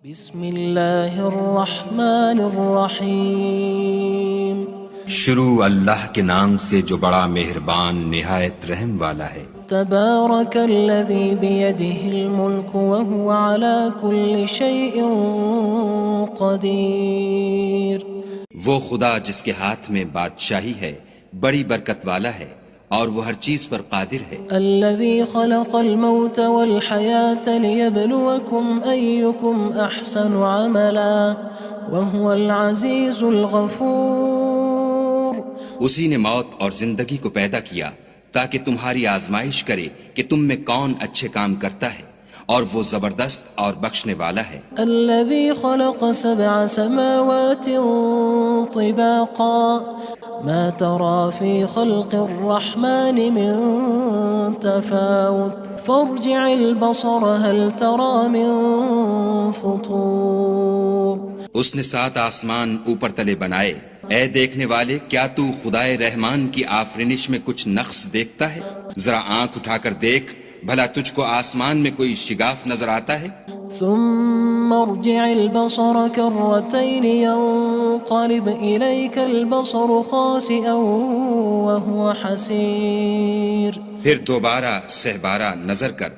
بسم اللہ الرحمن الرحیم شروع اللہ کے نام سے جو بڑا مہربان نہایت رحم والا ہے۔ تبارک الذی بیدہ الملک وہو علی کل شیء قدیر۔ وہ خدا جس کے ہاتھ میں بادشاہی ہے بڑی برکت والا ہے اور وہ ہر چیز پر قادر ہے۔ الذی خلق الموت والحیاة لیبلوکم ایکم احسن عملا وہو العزیز الغفور۔ اسی نے موت اور زندگی کو پیدا کیا تاکہ تمہاری آزمائش کرے کہ تم میں کون اچھے کام کرتا ہے، اور وہ زبردست اور بخشنے والا ہے۔ الذي خلق 7 سماوات طباقا ما ترى في خلق الرحمن من تفاوت فارجع البصر هل ترى من فطور۔ اس نے 7 آسمان اوپر تلے بنائے، اے دیکھنے والے کیا تو خدائے رحمان کی آفرینش میں کچھ نقص دیکھتا ہے؟ ذرا آنکھ اٹھا کر دیکھ، بھلا تجھ کو آسمان میں کوئی شگاف نظر آتا ہے؟ ثم ارجع البصر كرتين ينقلب إليك البصر خاسئا وهو حسير۔ پھر دوبارہ سہبارہ نظر کر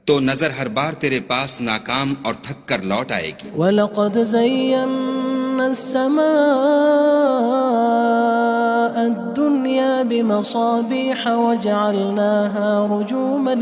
تو نظر ہر بار تیرے پاس ناکام اور تھک کر لوٹ آئے گی۔ وَلَقَدْ زَيَّنَّا السَّمَاءَ الدُّنْيَا بِمَصَابِيحَ وَجَعَلْنَاهَا رُجُومًا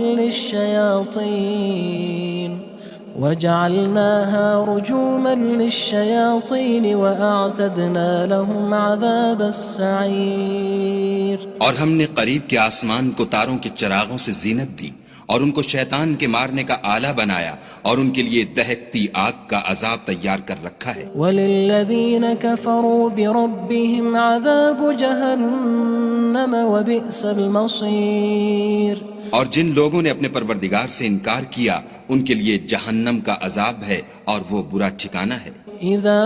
لِلشَّيَاطِينِ وَأَعْتَدْنَا لَهُمْ عَذَابَ السَّعِيرِ۔ اور ہم نے قریب کے آسمان کو تاروں کے چراغوں سے زینت دی اور ان کو شیطان کے مارنے کا آلہ بنایا، اور ان کے لیے دہکتی آگ کا عذاب تیار کر رکھا ہے۔ وَلِلَّذِينَ كَفَرُوا بِرَبِّهِمْ عَذَابُ جَهَنَّمَ وَبِئْسَ الْمَصِيرُ۔ اور جن لوگوں نے اپنے پروردگار سے انکار کیا ان کے لیے جہنم کا عذاب ہے اور وہ برا ٹھکانہ ہے۔ اذا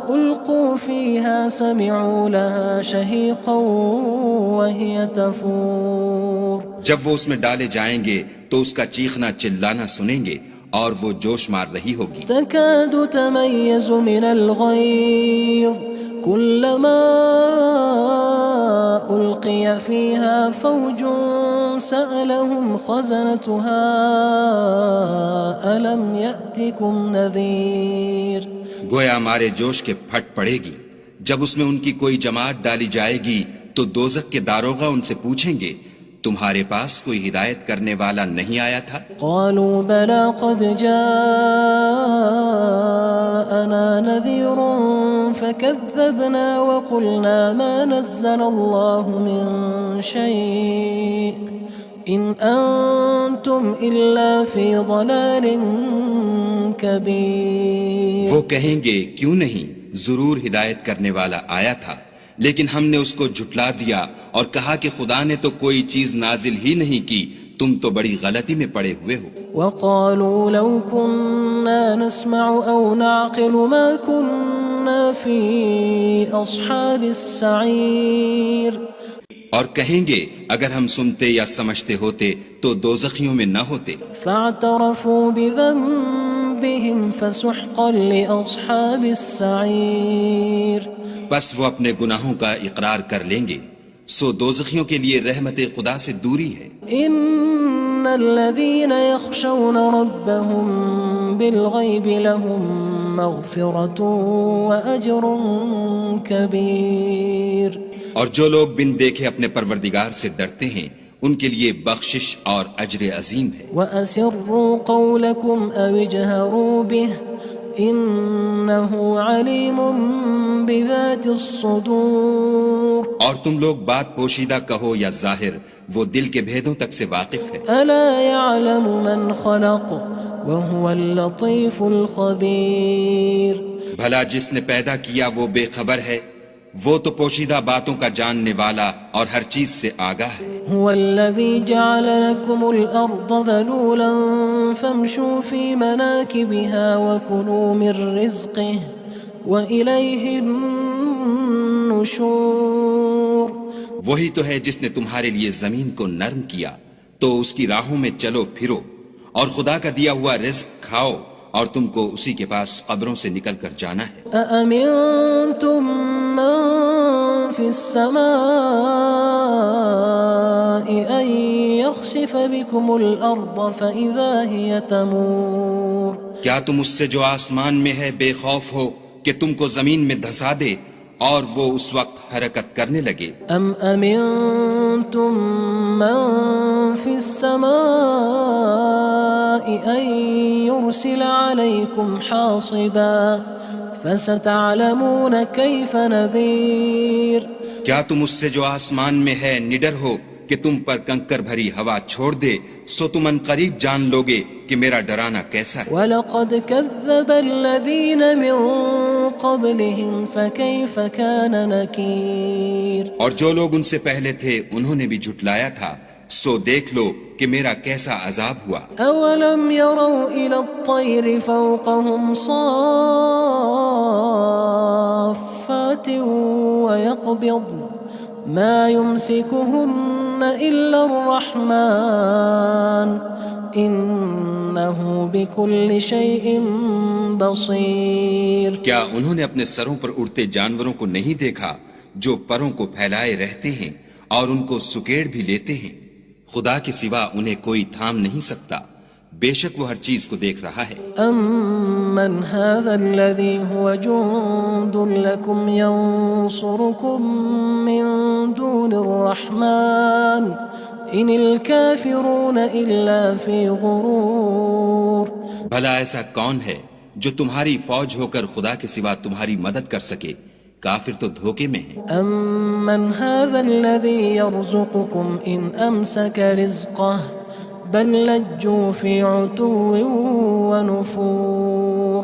القوا فيها سمعوا لها شهيقا وهي تفور۔ جب وہ اس میں ڈالے جائیں گے تو اس کا چیخنا چلانا سنیں گے اور وہ جوش مار رہی ہوگی۔ تكاد تميز من الغيظ كلما ألقي فيها فوج سألهم خزنتها ألم يأتكم نذير۔ گویا مارے جوش کے پھٹ پڑے گی۔ جب اس میں ان کی کوئی جماعت ڈالی جائے گی تو دوزخ کے داروغہ ان سے پوچھیں گے تمہارے پاس کوئی ہدایت کرنے والا نہیں آیا تھا؟ قالوا بلى قد جاءنا نذير فكذبنا وقلنا ما نزل الله من شيء إن أنتم إلا في ضلال كبير۔ وہ کہیں گے کیوں نہیں، ضرور ہدایت کرنے والا آیا تھا، لیکن ہم نے اس کو جھٹلا دیا اور کہا کہ خدا نے تو کوئی چیز نازل ہی نہیں کی، تم تو بڑی غلطی میں پڑے ہوئے ہو۔ وقالوا لو كنا نسمع أو نعقل ما كنا في أصحاب السعير۔ اور کہیں گے اگر ہم سنتے یا سمجھتے ہوتے تو دوزخیوں میں نہ ہوتے۔ فاعترفوا بذنبهم فسحقا لأصحاب السعير۔ بس وہ اپنے گناہوں کا اقرار کر لیں گے، سو دوزخیوں کے لیے رحمت خدا سے دوری ہے۔ ان الذين يخشون ربهم بالغيب لهم مغفرة وأجر كبير۔ اور جو لوگ بن دیکھے اپنے پروردگار سے ڈرتے ہیں ان کے لیے بخشش اور اجر عظیم ہے۔ وَأَسِرُّوا قَوْلَكُمْ أَوِ اجْهَرُوا بِهِ إِنَّهُ عَلِيمٌ بِذَاتِ الصُّدُورِ۔ اور تم لوگ بات پوشیدہ کہو یا ظاہر، وہ دل کے بھیدوں تک سے واقف ہے۔ أَلَا يَعْلَمُ مَنْ خَلَقَ وَهُوَ اللَّطِيفُ الْخَبِيرُ۔ بھلا جس نے پیدا کیا وہ بے خبر ہے، وہ تو پوشیدہ باتوں کا جاننے والا اور ہر چیز سے آگاہ ہے۔ هو الذي جعل لكم الأرض ذلولا فامشوا في مناكبها وكلوا من رزقه وإليه النشور۔ وہی تو ہے جس نے تمہارے لیے زمین کو نرم کیا تو اس کی راہوں میں چلو پھرو اور خدا کا دیا ہوا رزق کھاؤ اور تم کو اسی کے پاس قبروں سے نکل کر جانا ہے۔ أأمنتم من في السماء أن يخسف بكم الأرض فإذا هي تمور کیا تم اس سے جو آسمان میں ہے بے خوف ہو کہ تم کو زمین میں دھسا دے اور وہ اس وقت حرکت کرنے لگے؟ أم أمنتم من في السماء أن يرسل عليكم حاصبا فستعلمون كيف نذير کیا تم اس سے جو آسمان میں ہے نڈر ہو کہ تم پر کنکر بھری ہوا چھوڑ دے، سو تم ان قریب جان لوگے کہ میرا ڈرانا کیسا ہے۔ وَلَقَدْ كَذَّبَ الَّذِينَ مِن قَبْلِهِمْ فَكَيْفَ كَانَ نَكِيرٌ اور جو لوگ ان سے پہلے تھے انہوں نے بھی جھٹلایا تھا، سو دیکھ لو کہ میرا کیسا عذاب ہوا۔ أَوَلَمْ يَرَوْا إِلَى الطَّيْرِ فَوْقَهُمْ صَافَّاتٍ وَيَقْبِضْنَ مَا يُمْسِكُهُنَّ إِلَّا الرَّحْمَنُ إِنَّهُ بِكُلِّ شَيْءٍ بَصِيرٌ کیا انہوں نے اپنے سروں پر اڑتے جانوروں کو نہیں دیکھا جو پروں کو پھیلائے رہتے ہیں اور ان کو سکیڑ بھی لیتے ہیں؟ خدا کے سوا انہیں کوئی تھام نہیں سکتا، بے شک وہ ہر چیز کو دیکھ رہا ہے۔ أَمَّنْ هَذَا الَّذِي هُوَ جُندٌ لَكُمْ يَنصُرُكُم مِّن دُونِ الرَّحْمَنِ إِنِ الْكَافِرُونَ إِلَّا فِي غُرُورٍ بھلا ایسا کون ہے جو تمہاری فوج ہو کر خدا کے سوا تمہاری مدد کر سکے؟ کافر تو دھوکے میں ہیں۔ أَمَّنْ هَذَا الَّذِي يَرْزُقُكُمْ إِنْ أَمْسَكَ رِزْقَهُ بَلْ لَجُّوا فِي عُتُوٍّ وَنُفُورٍ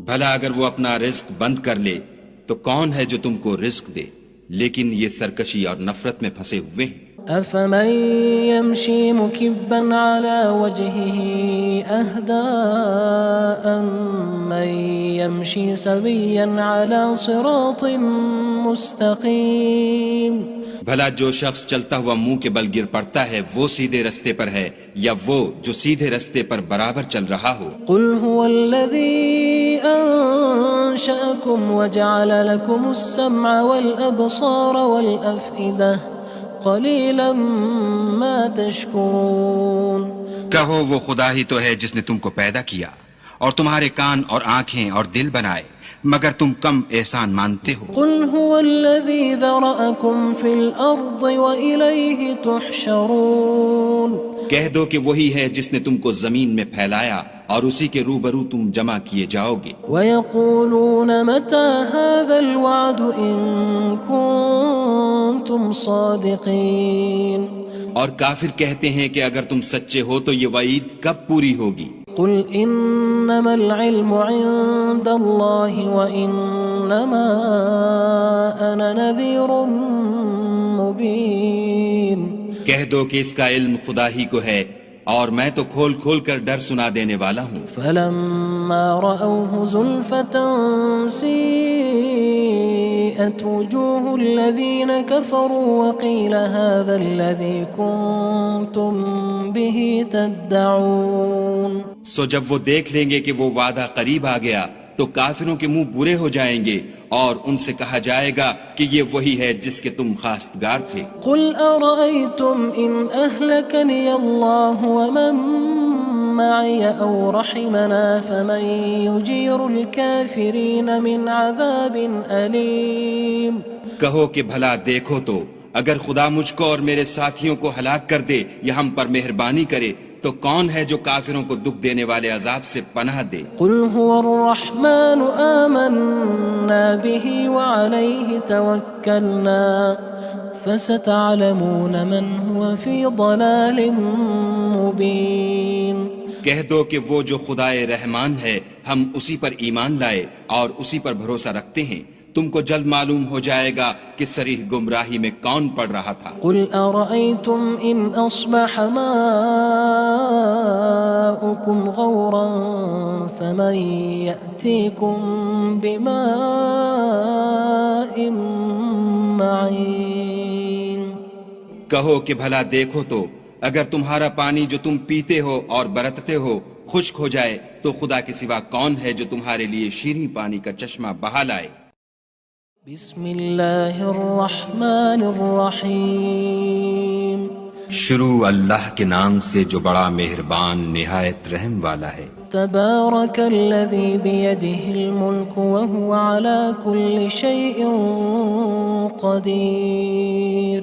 بھلا اگر وہ اپنا رزق بند کر لے تو کون ہے جو تم کو رزق دے؟ لیکن یہ سرکشی اور نفرت میں پھنسے ہوئے ہیں۔ أَفَمَن يَمْشِي مُكِبًّا عَلَى وَجْهِهِ أَهْدَىٰ أَمَّن يَمْشِي سَوِيًّا عَلَى صِرَاطٍ مُّسْتَقِيمٍ بھلا جو شخص چلتا ہوا منہ کے بل گر پڑتا ہے وہ سیدھے رستے پر ہے یا وہ جو سیدھے رستے پر برابر چل رہا ہو؟ قُلْ هُوَ الَّذِي أَنشَأَكُمْ وَجَعَلَ لَكُمُ السَّمْعَ وَالْأَبْصَارَ وَالْأَفْئِدَةَ قَلِيلًا مَا تَشْكُرُونَ کہو وہ خدا ہی تو ہے جس نے تم کو پیدا کیا اور تمہارے کان اور آنکھیں اور دل بنائے، مگر تم کم احسان مانتے ہو۔ قُلْ هُوَ الَّذِي ذَرَأَكُمْ فِي الْأَرْضِ وَإِلَيْهِ تُحْشَرُونَ کہہ دو کہ وہی ہے جس نے تم کو زمین میں پھیلایا اور اسی کے روبرو تم جمع کیے جاؤ گے۔ وَيَقُولُونَ مَتَى هَذَا الْوَعْدُ إِن كُنتُمْ صَادِقِينَ اور کافر کہتے ہیں کہ اگر تم سچے ہو تو یہ وعید کب پوری ہوگی؟ قُلْ إِنَّمَا الْعِلْمُ عِندَ اللَّهِ وَإِنَّمَا أَنَا نَذِيرٌ مُّبِينٌ کہہ دو کہ اس کا علم خدا ہی کو ہے اور میں تو کھول کھول کر ڈر سنا دینے والا ہوں۔ فَلَمَّا رَأَوْهُ زُلْفَةً سِيئَتْ وُجُوهُ الَّذِينَ كَفَرُوا وَقِيلَ هَذَا الَّذِي كُنتُم بِهِ تَدَّعُونَ سو جب وہ دیکھ لیں گے کہ وہ وعدہ قریب آ گیا تو کافروں کے منہ برے ہو جائیں گے اور ان سے کہا جائے گا کہ یہ وہی ہے جس کے تم خواستگار تھے۔ قُلْ أَرَأَيْتُمْ إِنْ أَهْلَكَنِيَ اللَّهُ وَمَن مَّعِيَ أَوْ رَحِمَنَا فَمَن يُجِيرُ الْكَافِرِينَ مِنْ عَذَابٍ أَلِيمٍ کہو کہ بھلا دیکھو تو اگر خدا مجھ کو اور میرے ساتھیوں کو ہلاک کر دے یا ہم پر مہربانی کرے تو کون ہے جو کافروں کو دکھ دینے والے عذاب سے پناہ دے؟ قُلْ هُوَ الرَّحْمَنُ آمَنَّا بِهِ وَعَلَيْهِ تَوَكَّلْنَا فَسَتَعْلَمُونَ مَنْ هُوَ فِي ضَلَالٍ مُّبِينٍ کہہ دو کہ وہ جو خدائے رحمان ہے ہم اسی پر ایمان لائے اور اسی پر بھروسہ رکھتے ہیں، تم کو جلد معلوم ہو جائے گا کہ صریح گمراہی میں کون پڑ رہا تھا۔ قُلْ أَرَأَيْتُمْ إِنْ أَصْبَحَ مَاؤُكُمْ غَوْرًا فَمَن يَأْتِيكُم بِمَاءٍ مَّعِينٍ کہو کہ بھلا دیکھو تو اگر تمہارا پانی جو تم پیتے ہو اور برتتے ہو خشک ہو جائے تو خدا کے سوا کون ہے جو تمہارے لیے شیریں پانی کا چشمہ بہا لائے؟ بسم اللہ الرحمن الرحیم شروع اللہ کے نام سے جو بڑا مہربان نہایت رحم والا ہے۔ تبارک الذی بیدہ الملک وہو علی کل شیء قدیر۔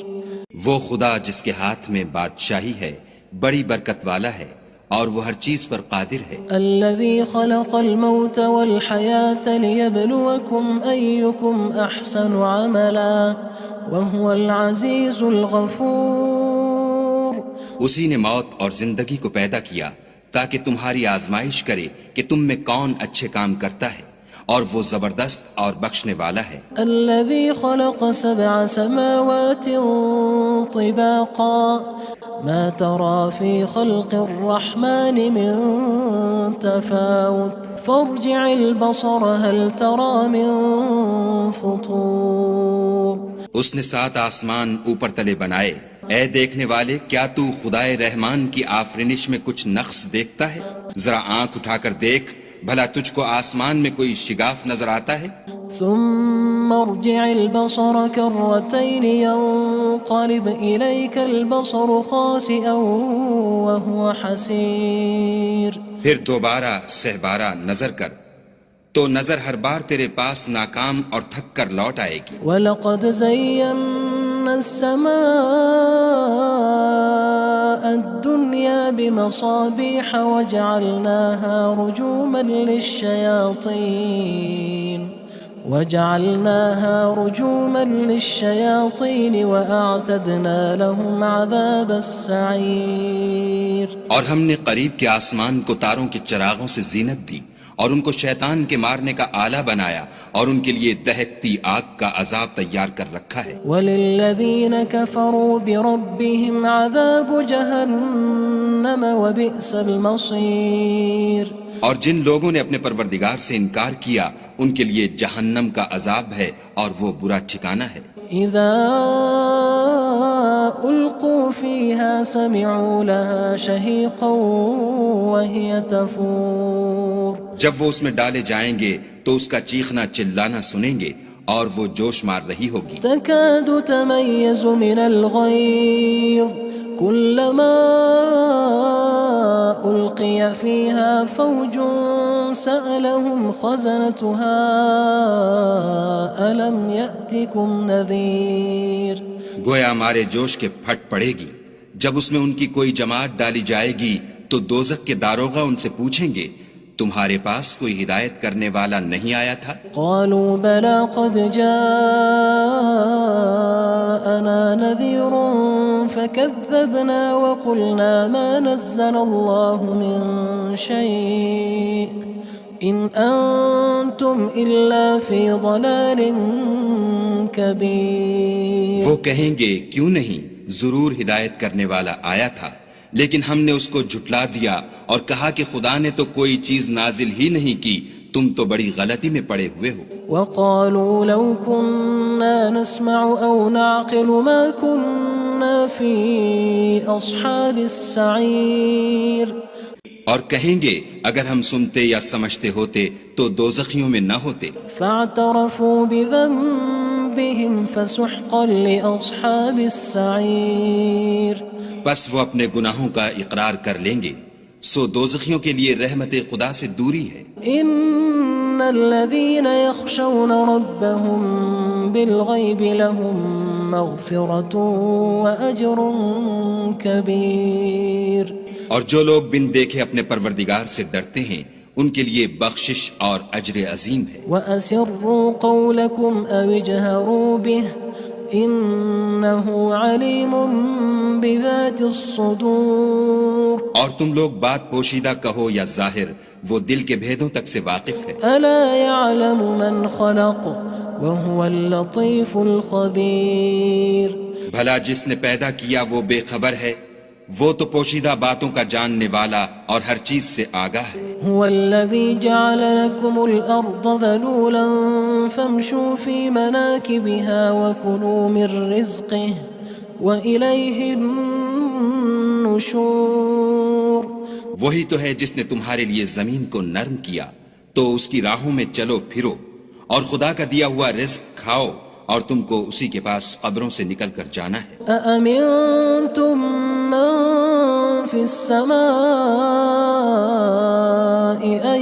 وہ خدا جس کے ہاتھ میں بادشاہی ہے بڑی برکت والا ہے اور وہ ہر چیز پر قادر ہے۔ الذي خلق الموت والحياة ليبلوكم أيكم أحسن عملا وهو العزيز الغفور۔ اسی نے موت اور زندگی کو پیدا کیا تاکہ تمہاری آزمائش کرے کہ تم میں کون اچھے کام کرتا ہے، اور وہ زبردست اور بخشنے والا ہے۔ الذي خلق 7 سماوات طباقا ما ترى في خلق الرحمن من تفاوت فارجع البصر هل ترى من فطور۔ اس نے 7 آسمان اوپر تلے بنائے، اے دیکھنے والے کیا تو خدائے رحمان کی آفرینش میں کچھ نقص دیکھتا ہے؟ ذرا آنکھ اٹھا کر دیکھ بھلا تجھ کو آسمان میں کوئی شگاف نظر آتا ہے؟ ثم ارجع البصر كرتين ينقلب إليك البصر خاسئا وهو حسير۔ پھر دوبارہ سہبارہ نظر کر تو نظر ہر بار تیرے پاس ناکام اور تھک کر لوٹ آئے گی۔ وَلَقَدْ زَيَّنَّا السَّمَاءَ الدُّنْيَا بِمَصَابِيحَ وَجَعَلْنَاهَا رُجُومًا لِلشَّيَاطِينِ وَأَعْتَدْنَا لَهُمْ عَذَابَ السَّعِيرِ۔ اور ہم نے قریب کے آسمان کو تاروں کے چراغوں سے زینت دی اور ان کو شیطان کے مارنے کا آلہ بنایا اور ان کے لیے دہکتی آگ کا عذاب تیار کر رکھا ہے۔ وَلِلَّذِينَ كَفَرُوا بِرَبِّهِمْ عَذَابُ جَهَنَّمَ وَبِئْسَ الْمَصِيرُ۔ اور جن لوگوں نے اپنے پروردگار سے انکار کیا ان کے لیے جہنم کا عذاب ہے اور وہ برا ٹھکانہ ہے۔ اذا القوا فيها سمعوا لها شهيقا وهي تفور۔ جب وہ اس میں ڈالے جائیں گے تو اس کا چیخنا چلانا سنیں گے اور وہ جوش مار رہی ہوگی۔ تكاد تميز من الغيظ كلما ألقي فيها فوج سألهم خزنتها ألم يأتكم نذير۔ گویا مارے جوش کے پھٹ پڑے گی۔ جب اس میں ان کی کوئی جماعت ڈالی جائے گی تو دوزخ کے داروغہ ان سے پوچھیں گے تمہارے پاس کوئی ہدایت کرنے والا نہیں آیا تھا؟ قالوا بلى قد جاءنا نذير فكذبنا وقلنا ما نزل الله من شيء إن أنتم إلا في ضلال كبير۔ وہ کہیں گے کیوں نہیں، ضرور ہدایت کرنے والا آیا تھا، لیکن ہم نے اس کو جھٹلا دیا اور کہا کہ خدا نے تو کوئی چیز نازل ہی نہیں کی، تم تو بڑی غلطی میں پڑے ہوئے ہو۔ وقالوا لو كنا نسمع أو نعقل ما كنا في أصحاب السعير۔ اور کہیں گے اگر ہم سنتے یا سمجھتے ہوتے تو دوزخیوں میں نہ ہوتے۔ فاعترفوا بذنبهم فسحقا لأصحاب السعير۔ بس وہ اپنے گناہوں کا اقرار کر لیں گے، سو دوزخیوں کے لیے رحمت خدا سے دوری ہے۔ ان الذين يخشون ربهم بالغيب لهم مغفرة وأجر كبير۔ اور جو لوگ بن دیکھے اپنے پروردگار سے ڈرتے ہیں ان کے لیے بخشش اور اجر عظیم ہے۔ وَأَسِرُّوا قَوْلَكُمْ أَوِ اجْهَرُوا بِهِ إِنَّهُ عَلِيمٌ بِذَاتِ الصُّدُورِ۔ اور تم لوگ بات پوشیدہ کہو یا ظاہر، وہ دل کے بھیدوں تک سے واقف ہے۔ أَلَا يَعْلَمُ مَنْ خَلَقَ وَهُوَ اللَّطِيفُ الْخَبِيرُ۔ بھلا جس نے پیدا کیا وہ بے خبر ہے، وہ تو پوشیدہ باتوں کا جاننے والا اور ہر چیز سے آگاہ ہے۔ هو الذي جعل لكم الأرض ذلولا فامشوا في مناكبها وكلوا من رزقه وإليه النشور۔ النشور وہی تو ہے جس نے تمہارے لیے زمین کو نرم کیا تو اس کی راہوں میں چلو پھرو، اور خدا کا دیا ہوا رزق کھاؤ، اور تم کو اسی کے پاس قبروں سے نکل کر جانا ہے۔ أأمنتم من في السماء أن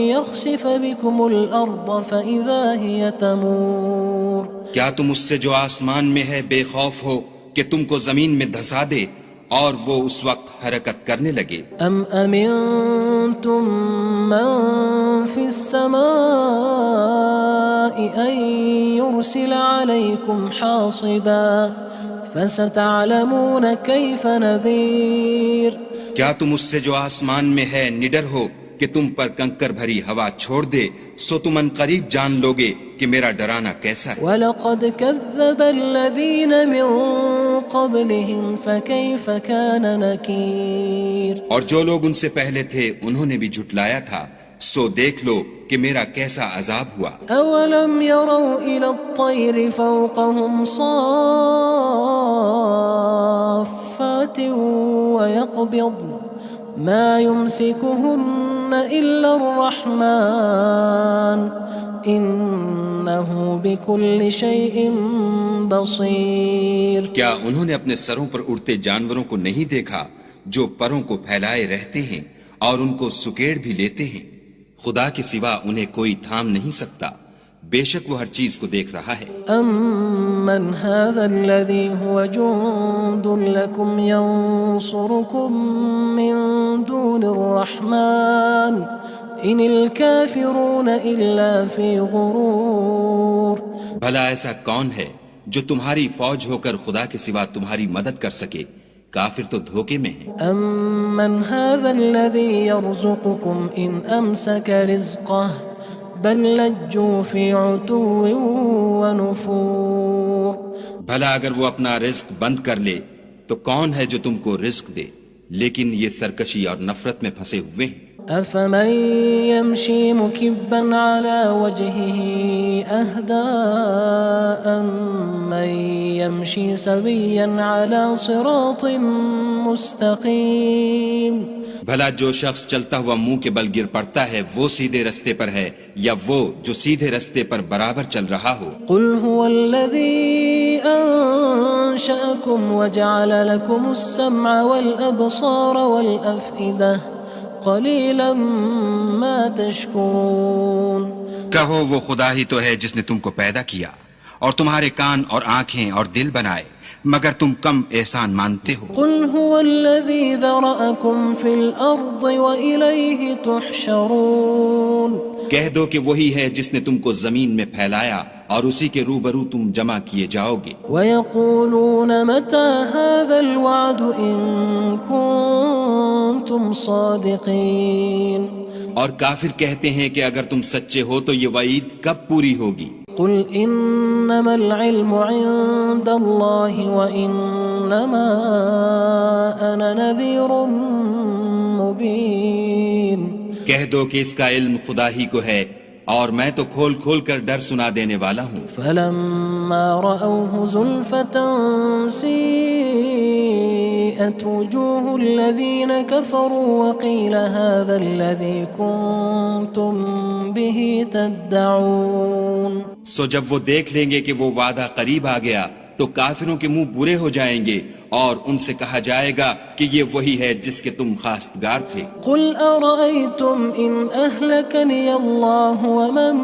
يخسف بكم الأرض فإذا هي تمور کیا تم اس سے جو آسمان میں ہے بے خوف ہو کہ تم کو زمین میں دھسا دے اور وہ اس وقت حرکت کرنے لگے؟ أم أمنتم من في السماء أن يرسل عليكم حاصبا فستعلمون كيف نذير کیا تم اس سے جو آسمان میں ہے نڈر ہو کہ تم پر کنکر بھری ہوا چھوڑ دے، سو تم ان قریب جان لوگے کہ میرا ڈرانا کیسا ہے۔ وَلَقَدْ كَذَّبَ الَّذِينَ مِن قَبْلِهِمْ فَكَيْفَ كَانَ نَكِيرٌ اور جو لوگ ان سے پہلے تھے انہوں نے بھی جھٹلایا تھا، سو دیکھ لو کہ میرا کیسا عذاب ہوا۔ أَوَلَمْ يَرَوْا إِلَى الطَّيْرِ فَوْقَهُمْ صَافَّاتٍ وَيَقْبِضْنَ مَا يُمْسِكُهُنَّ إِلَّا الرَّحْمَنُ إِنَّهُ بِكُلِّ شَيْءٍ بَصِيرٌ کیا انہوں نے اپنے سروں پر اڑتے جانوروں کو نہیں دیکھا جو پروں کو پھیلائے رہتے ہیں اور ان کو سکیڑ بھی لیتے ہیں؟ خدا کے سوا انہیں کوئی تھام نہیں سکتا، بے شک وہ ہر چیز کو دیکھ رہا ہے۔ أَمَّنْ هَذَا الَّذِي هُوَ جُندٌ لَكُمْ يَنصُرُكُم مِّن دُونِ الرَّحْمَنِ إِنِ الْكَافِرُونَ إِلَّا فِي غُرُورٍ بھلا ایسا کون ہے جو تمہاری فوج ہو کر خدا کے سوا تمہاری مدد کر سکے؟ کافر تو دھوکے میں ہیں۔ أَمَّنْ هَذَا الَّذِي يَرْزُقُكُمْ إِنْ أَمْسَكَ رِزْقَهُ بَلْ لَجُّوا فِي عُتُوٍّ وَنُفُورٍ بھلا اگر وہ اپنا رزق بند کر لے تو کون ہے جو تم کو رزق دے؟ لیکن یہ سرکشی اور نفرت میں پھنسے ہوئے ہیں۔ أَفَمَن يَمْشِي مُكِبًّا عَلَى وَجْهِهِ أَهْدَىٰ أَمَّن يَمْشِي سَوِيًّا عَلَى صِرَاطٍ مُّسْتَقِيمٍ بھلا جو شخص چلتا ہوا منہ کے بل گر پڑتا ہے وہ سیدھے رستے پر ہے یا وہ جو سیدھے رستے پر برابر چل رہا ہو؟ قُلْ هُوَ الَّذِي أَنشَأَكُمْ وَجَعَلَ لَكُمُ السَّمْعَ وَالْأَبْصَارَ وَالْأَفْئِدَةَ قَلِيلًا مَا تَشْكُرُونَ کہو وہ خدا ہی تو ہے جس نے تم کو پیدا کیا اور تمہارے کان اور آنکھیں اور دل بنائے، مگر تم کم احسان مانتے ہو۔ قُلْ هُوَ الَّذِي ذَرَأَكُمْ فِي الْأَرْضِ وَإِلَيْهِ تُحْشَرُونَ کہہ دو کہ وہی ہے جس نے تم کو زمین میں پھیلایا اور اسی کے روبرو تم جمع کیے جاؤ گے۔ وَيَقُولُونَ مَتَى هَذَا الْوَعْدُ إِن كُنتُمْ صَادِقِينَ اور کافر کہتے ہیں کہ اگر تم سچے ہو تو یہ وعید کب پوری ہوگی؟ قُلْ إِنَّمَا الْعِلْمُ عِندَ اللَّهِ وَإِنَّمَا أَنَا نَذِيرٌ مُّبِينٌ کہہ دو کہ اس کا علم خدا ہی کو ہے اور میں تو کھول کھول کر ڈر سنا دینے والا ہوں۔ فَلَمَّا رَأَوْهُ زُلْفَةً سِيئَتْ وُجُوهُ الَّذِينَ كَفَرُوا وَقِيلَ هَذَا الَّذِي كُنتُم بِهِ تَدَّعُونَ سو جب وہ دیکھ لیں گے کہ وہ وعدہ قریب آ گیا تو کافروں کے منہ برے ہو جائیں گے اور ان سے کہا جائے گا کہ یہ وہی ہے جس کے تم خواستگار تھے۔ قُلْ أَرَأَيْتُمْ إِنْ أَهْلَكَنِيَ اللَّهُ وَمَن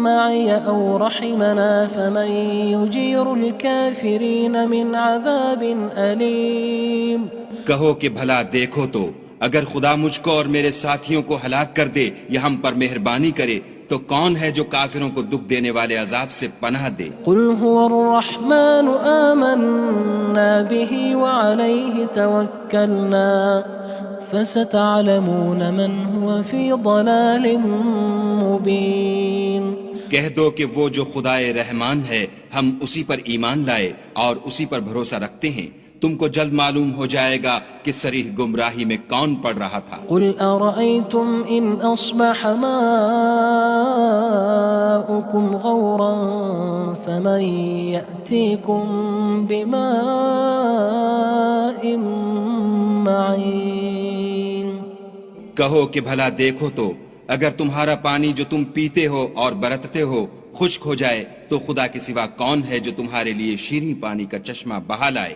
مَّعِيَ أَوْ رَحِمَنَا فَمَن يُجِيرُ الْكَافِرِينَ مِنْ عَذَابٍ أَلِيمٍ کہو کہ بھلا دیکھو تو اگر خدا مجھ کو اور میرے ساتھیوں کو ہلاک کر دے یا ہم پر مہربانی کرے تو کون ہے جو کافروں کو دکھ دینے والے عذاب سے پناہ دے؟ قُلْ هُوَ الرَّحْمَنُ آمَنَّا بِهِ وَعَلَيْهِ تَوَكَّلْنَا فَسَتَعْلَمُونَ مَنْ هُوَ فِي ضَلَالٍ مُّبِينٍ کہہ دو کہ وہ جو خدائے رحمان ہے ہم اسی پر ایمان لائے اور اسی پر بھروسہ رکھتے ہیں، تم کو جلد معلوم ہو جائے گا کہ صریح گمراہی میں کون پڑ رہا تھا۔ قُلْ أَرَأَيْتُمْ إِنْ أَصْبَحَ مَاؤُكُمْ غَوْرًا فَمَن يَأْتِيكُم بِمَاءٍ کہو کہ بھلا دیکھو تو اگر تمہارا پانی جو تم پیتے ہو اور برتتے ہو خشک ہو جائے تو خدا کے سوا کون ہے جو تمہارے لیے شیریں پانی کا چشمہ بہا لائے؟